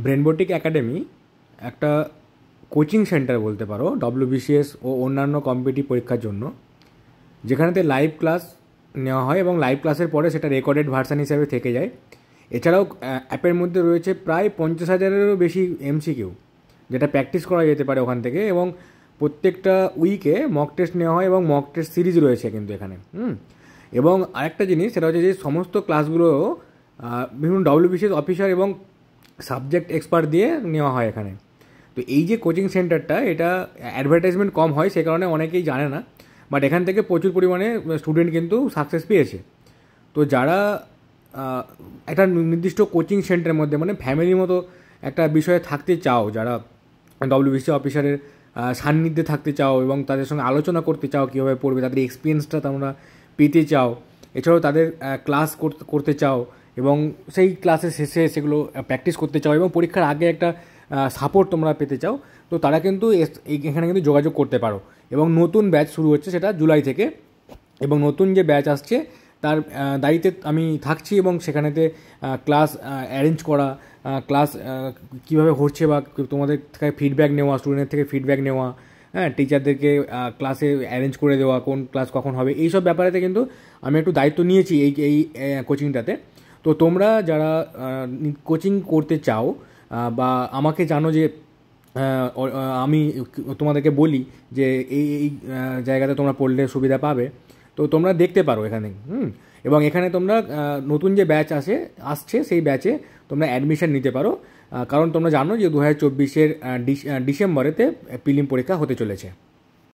ব্রেনবোটিক academy একটা coaching centre বলতে পারো ডব্লিউবিসিএস ও অন্যান্য কম্পিটিটিভ পরীক্ষার জন্য, যেখানেতে লাইভ ক্লাস নেওয়া হয় এবং লাইভ ক্লাসের পরে সেটা রেকর্ডেড ভার্সান হিসাবে থেকে যায়। এছাড়াও অ্যাপের মধ্যে রয়েছে প্রায় 50,000-এরও বেশি এমসিকিউ, যেটা প্র্যাকটিস করা যেতে পারে ওখান থেকে। এবং প্রত্যেকটা উইকে মক টেস্ট নেওয়া হয় এবং মক টেস্ট সিরিজ রয়েছে কিন্তু এখানে। এবং আরেকটা জিনিস, সেটা হচ্ছে যে সমস্ত ক্লাসগুলো বিভিন্ন ডব্লিউবিসিএস অফিসার এবং সাবজেক্ট এক্সপার্ট দিয়ে নেওয়া হয় এখানে। তো এই যে কোচিং সেন্টারটা, এটা অ্যাডভার্টাইজমেন্ট কম হয়, সে কারণে অনেকেই জানে না, বাট এখান থেকে প্রচুর পরিমাণে স্টুডেন্ট কিন্তু সাকসেস পেয়েছে। তো যারা একটা নির্দিষ্ট কোচিং সেন্টারের মধ্যে মানে ফ্যামিলির মতো একটা বিষয়ে থাকতে চাও, যারা ডব্লিউবিসি অফিসারের সান্নিধ্যে থাকতে চাও এবং তাদের সঙ্গে আলোচনা করতে চাও কীভাবে পড়বে, তাদের এক্সপিরিয়েন্সটা তোমরা পেতে চাও, এছাড়াও তাদের ক্লাস করতে চাও এবং সেই ক্লাসের শেষে সেগুলো প্র্যাকটিস করতে চাও এবং পরীক্ষার আগে একটা সাপোর্ট তোমরা পেতে চাও, তো তারা কিন্তু এখানে কিন্তু যোগাযোগ করতে পারো। এবং নতুন ব্যাচ শুরু হচ্ছে সেটা জুলাই থেকে, এবং নতুন যে ব্যাচ আসছে তার দায়িত্বে আমি থাকছি এবং সেখানেতে ক্লাস অ্যারেঞ্জ করা, ক্লাস কীভাবে হচ্ছে বা তোমাদের থেকে ফিডব্যাক নেওয়া, স্টুডেন্টের থেকে ফিডব্যাক নেওয়া, হ্যাঁ, টিচারদেরকে ক্লাসে অ্যারেঞ্জ করে দেওয়া, কোন ক্লাস কখন হবে, এইসব ব্যাপারেতে কিন্তু আমি একটু দায়িত্ব নিয়েছি এই কোচিংটাতে। তো তোমরা যারা কোচিং করতে চাও বা আমাকে জানো যে আমি তোমাদেরকে বলি যে এই জায়গাতে তোমরা পড়লে সুবিধা পাবে, তো তোমরা দেখতে পারো এখানে। এবং এখানে তোমরা নতুন যে ব্যাচ আসছে সেই ব্যাচে তোমরা অ্যাডমিশন নিতে পারো, কারণ তোমরা জানো যে 2024-এর ডিসেম্বরেতে প্রিলিম পরীক্ষা হতে চলেছে।